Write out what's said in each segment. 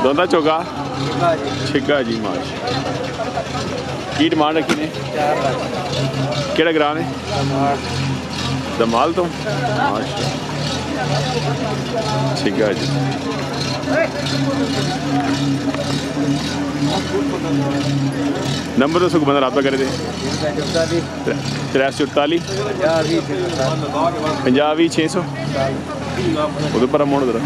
दोंदा चौका छिगा जी माश की डिमांड रखी ने केड़ा ग्रां ने दमाल तो माशा छिगा जी नंबर तो सुख बंदा रब्ता करे 344 50 600 उधर पर मोड़ उधर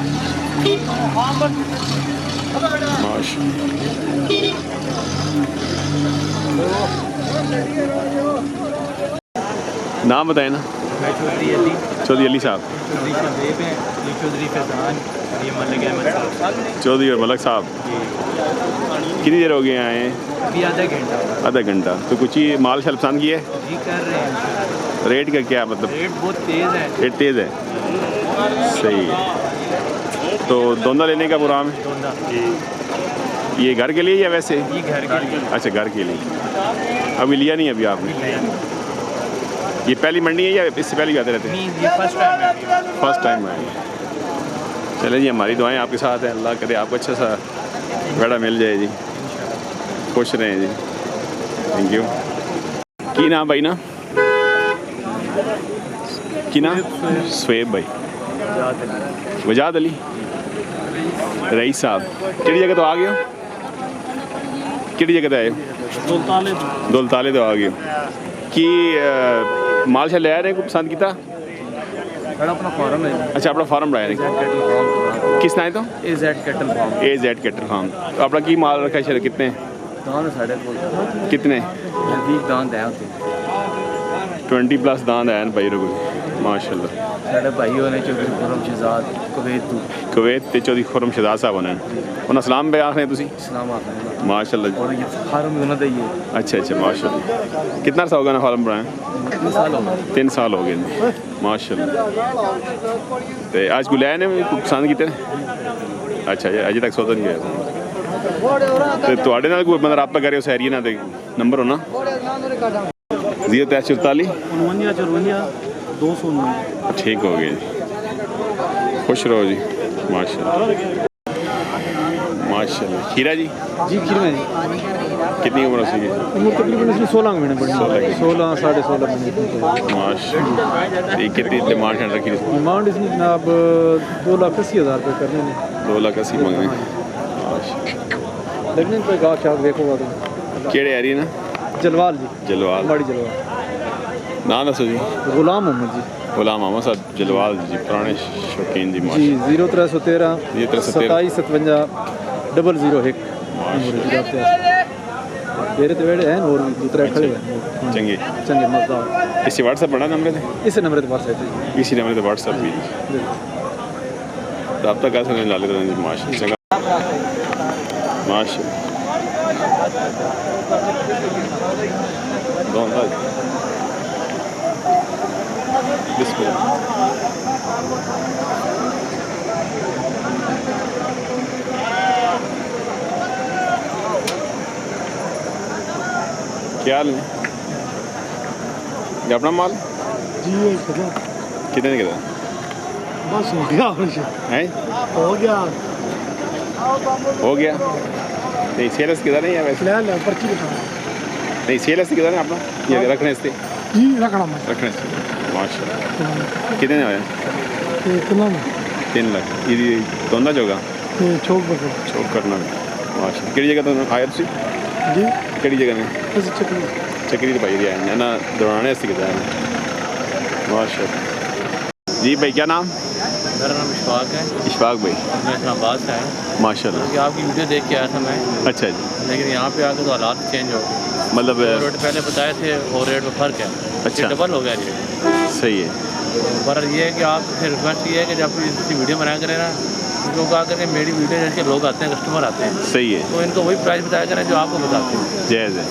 माशा नाम बताए ना। चौधरी अली साहब, चौधरी और मलक साहब। कितनी देर हो गए आए हैं? आधा घंटा। तो कुछ ही माल शाल पसंद किया है? कर रहे हैं। रेट का क्या मतलब? रेट बहुत तेज़ है। रेट तेज़ है, सही है। तो दोंदा लेने का प्रोग्राम है? ये घर के लिए या वैसे? ये घर के लिए। अच्छा, घर के लिए। अभी लिया नहीं अभी आपने? ये पहली मंडी है या इससे पहले भी आते रहते हैं? ये फर्स्ट टाइम है। चले जी, हमारी दुआएं आपके साथ हैं। अल्लाह करे आपको अच्छा सा बेड़ा मिल जाए जी। खुश रहें जी। Thank you. की नाम भाई ना? की नाम? स्वेब भाई। वजाद अली रईस साहब। किहड़ी जगह तो आ गए हो? किहड़ी जगह तो आए हो? दौलताले तो आ गए हो कि माल शाल लिया को पसंद किया? अपना फार्म है। अच्छा, अपना फार्म बनाया किस नाम तो? AZ cattle farm. तो अपना की माल रखा है? कितने कितने? 20+ दांत है भाई रुको माशाल्लाह। कुवैत ते चौधरी खुरम शहजाद साहब होने उन्हें सलाम पे आखने माशाल्लाह। अच्छा अच्छा माशाल्लाह। कितना अर्सा होगा ना फार्म बनाया? 3 साल हो गए माशाल्लाह। तो आज को लाया ने पसंद कितने? अच्छा अजे तक सोचा नहीं गया। तो थोड़े नाल कोई बंदा रब्ता करे उस एरिया ना नंबर होना 04344 ठीक हो गए जी। खुश रहो जी माशाल्लाह माशाल्लाह। खीरा जी? जी खीरा जी। कितनी उम्र सी? उम्र तकरीबन 16 महीने बड़ी। 16 साढ़े 16 महीने माशाल्लाह। ये कितनी डिमांड है रखी? डिमांड इसमें जनाब 2,80,000 रुपये करने ने। 2,80,000 मंगने लगने पे गाँव शाग देखो। केड़े एरिया ना? जलवाल जी। जलवाल बड़ी जलवाल। नाम दसो जी? गुलाम मोहम्मद जी। गुलाम मोहम्मद साहब जलवाल जी पुराने शौकीन जी। जी 0313 27 57 001 मेरे तो वेड़े हैं और दूसरे खड़े हैं चंगे चंगे मज़ेदार। इसी व्हाट्सएप बड़ा नंबर है? इसी नंबर पे व्हाट्सएप है। इसी नंबर पे व्हाट्सएप भी रब्ता कर सकते ला लेते हैं माशाल्लाह चंगा माशाल्लाह। क्या हाल है? ये अपना माल? जी कितने का? बस हो गया है। हो गया नहीं सेल्स किधर नहीं है वैसे? पर्ची नहीं सेल्स किधर है अपना? ये रखने से जी रखने से माशाल्लाह। कितने आए? 3 लाख। ये दोंदा जोगा चौक करना माशाल्लाह। किहड़ी जगह तो आया तुसी? जी किहड़ी जगह में? चक्री तो भाई आए ना दौड़ाने से किधर है माशाल्लाह। जी भाई क्या नाम? मेरा नाम इशफाक है। इशफाक भाई मैं इस्लामाबाद से आया माशाल्लाह। क्योंकि आपकी वीडियो देख के आया था मैं। अच्छा जी। लेकिन यहाँ पे आकर तो हालात चेंज हो गए। मतलब रेट पहले बताए थे और रेट में फ़र्क है। अच्छा डबल हो गया रेट। सही है। पर ये है कि आपसे रिक्वेस्ट ये है कि जब इसकी वीडियो बनाया करें ना तो कहा करें मेरी वीडियो जैसे लोग आते हैं कस्टमर आते हैं। सही है। तो इनको वही प्राइस बताया करें जो आपको बताते हैं। जायज़ है।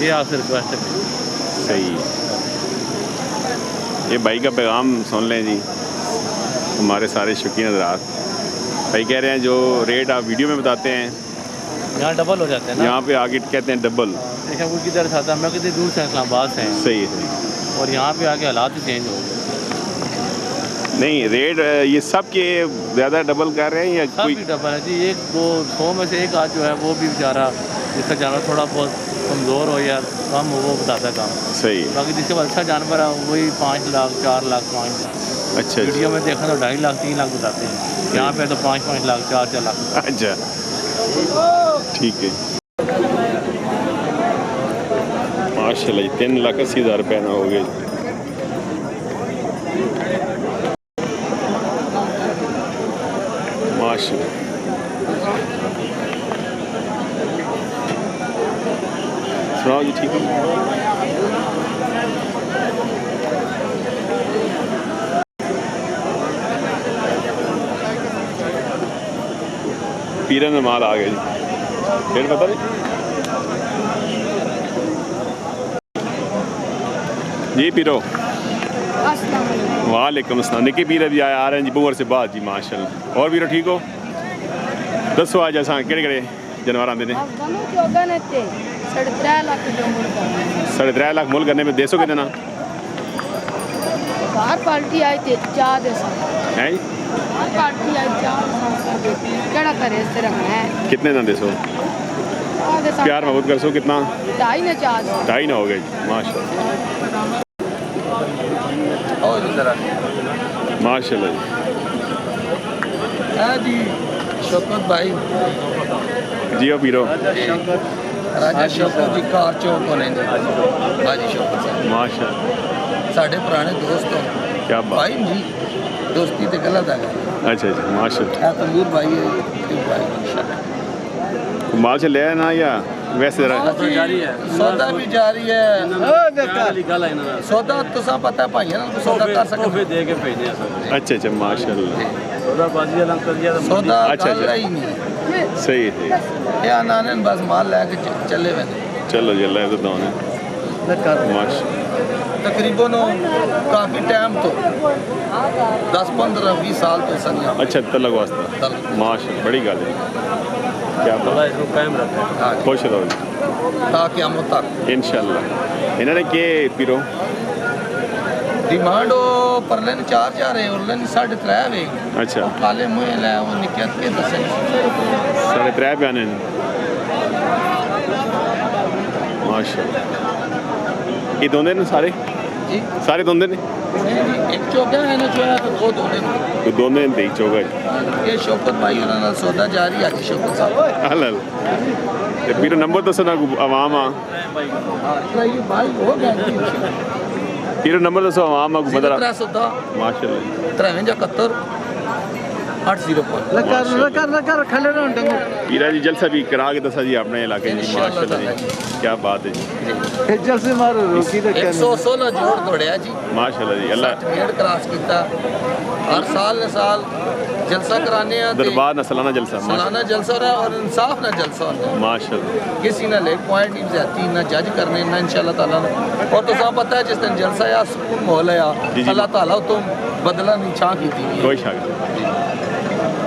ये आपसे रिक्वेस्ट है। सही है। ये भाई का पैगाम सुन लें जी हमारे सारे शौकीन हज़रात। भाई कह रहे हैं जो रेट आप वीडियो में बताते हैं यहाँ डबल हो जाते हैं ना। यहाँ पे आगे कहते हैं डबल। देखा वो किधर था मैं कितनी दूर से इस्लामाबाद से हैं। सही है। और यहाँ पे आके हालात ही चेंज हो गए। नहीं रेट ये सब के ज़्यादा डबल कर रहे हैं या सब कोई? भी डबल है जी। एक वो 100 में से एक आज जो है वो भी बेचारा जिसका जानवर थोड़ा बहुत कमज़ोर हो या कम हो वो बताता है काम। सही। बाकी जिसके पास अच्छा जानवर है वही 5 लाख 4 लाख 5 लाख। अच्छा वीडियो में देखा तो 2.5 लाख 3 लाख बताते हैं, यहाँ पे तो 5-5 लाख 4-4 लाख। अच्छा ठीक है। माशाल्लाह 3,80,000 रुपये ना हो गए। माशाल्लाह सुनाओ जी। ठीक है। पीरन माल आ गए जी। फिर पता नहीं जी पीरो। वालेकुम अस्सलाम। निकी पीर भी आया आ रहे हैं जी बुवर से बाद जी माशाल्लाह। और पीरो ठीक हो? दसो आज असा केड़े जानवर आते हैं? 3.5 लाख मुल करने में देसो के देना पार्टी आई थे चाह दे है जी? पार्टी आई चाह करे इस तरह है। कितने ना देसो? प्यार मोहब्बत कर सो कितना? 2.5 ने 2.5 ना हो गए माशाल्लाह। माशाल्लाह जी। शौकत भाई जी ओ पीरो। राजा शौकत जी कार चौक होने जी। हाजी शौकत साहब माशाल्लाह साढ़े पुराने दोस्त हो। क्या बात भाई जी दोस्ती तो गलत है। अच्छा अच्छा माशाल्लाह। तंदूर भाई है भाई इंशाल्लाह। माल से ले ना या वैसे जारी है सौदा भी जारी है। सौदा तुसा पता है भाई ना सौदा कर सकते दे के भेजे अच्छा अच्छा माशाल्लाह। सौदा अच्छा गल ही नहीं सही है। या नाने बस माल लेके चले वे। चलो जी अल्लाह तो दाने माशाल्लाह। तकरीबन काफ़ी टाइम तो 10-15-20 साल तो संया। अच्छा तलक वास्ता माशाल्लाह बड़ी गल है। क्या अल्लाह इसको कायम रखे। हाँ खुश रहो जी ताकि हम तक इंशाल्लाह। इन्होंने के पीरो डिमांड परले 4,000 है और 3.5 वे। अच्छा काले मुँह लै वो निकल के दसे 3.5 पे आने माशाल्लाह। ये दोंदे ने सारे जी सारे दोंदे ने एक चौका है ना जो है तो दो दोने तो दोंदे ने चौका ये शौकत भाई और सौदा जारी है जी शौकत साहब। हलल ते पीरो नंबर दसो ना आवाम आ ये भाई हो गया पीरो नंबर दसो आवाम आ बदला 310 माशाल्लाह 73 805 खले ना पीरा जी जलसा भी करा के दसा जी अपने इलाके जी माशाल्लाह जी क्या बात है जी। जलसे मारो रोकी तो 116 जोड़ दौड़िया जी माशाल्लाह जी अल्लाह मेड क्रॉस किया। हर साल जलसा कराने दरबार ना सालाना जलसा सालाना जलसा हो रहा है और इंसाफ ना जलसा हो रहा है। माशाल्लाह किसी ना लेग पॉइंट नहीं जाती ना जज करने ना इंशाल्लाह ताला और तो सब पता है जिस दिन जलसा या सुकून माहौल है जी। अल्लाह ताला तो बदला नहीं छा की थी। कोई शक नहीं।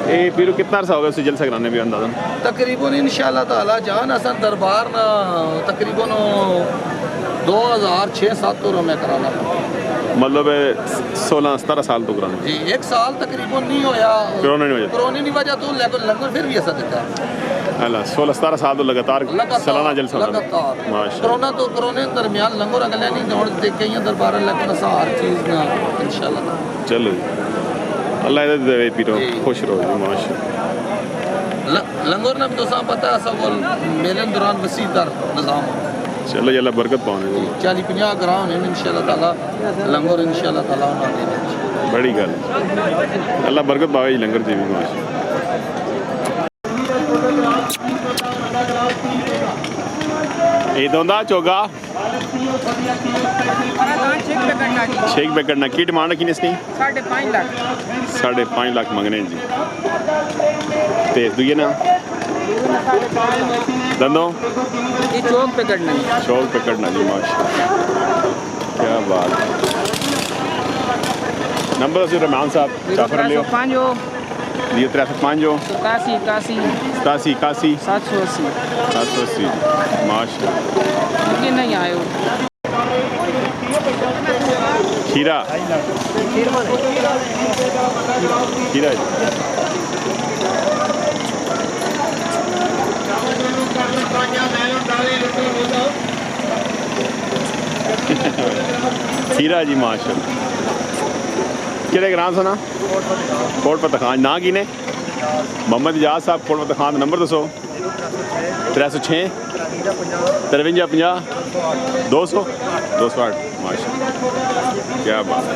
ये पीरो कितना अरसा होगा उसे जलसा कराने भी अंदाज़ा? तकरीबन इंशाल्लाह ताला जान असन दरबार ना तकरीबन 2006-7 में कराना मतलब 16-17 साल तो कराने जी। एक साल तकरीबन नहीं होया कोरोना नहीं हो जाता कोरोना नहीं वजह तो लंगर फिर भी ऐसा देता है। अल्लाह 16-17 साल तो लगातार सालाना जलसा होता है लगातार माशाल्लाह। कोरोना दरमियान लंगर अगले नहीं दौड़ देखे दरबार लेकिन हर चीज़ ना इंशाल्लाह। चलो जी अल्लाह इधर दे पीरो खुश रहो जी माशाल्लाह। लंगर ना तो सब पता है सब मेले दौरान वसी दर निज़ाम चलो जी अल्लाह बरकत पाने जी 40-50 ग्राम है इंशाल्लाह ताला लंगर इंशाल्लाह ताला बड़ी गल अल्लाह बरकत पावे जी लंगर जी भी माशाल्लाह। ये दोंदा चोगा 6 पे करना की डिमांड रखी इसकी 5.5 लाख 5.5 लाख मंगने जी। ते दुए ना दंदो ये चौक पे करना है। चौक पे करना जी माशाल्लाह क्या बात है। नंबर दसो रहमान साहब जाफर लियो 305 81 780 माशाल्लाह नहीं आए खीरा खीरा खीरा जी माशाल्लाह। किहड़े ग्रां सना कोट फतेह खान ना की ने मोहम्मद इजाज साहब कोट फतेह खान नंबर दसो 306 53 50 200 208 माशाल्लाह क्या बात है।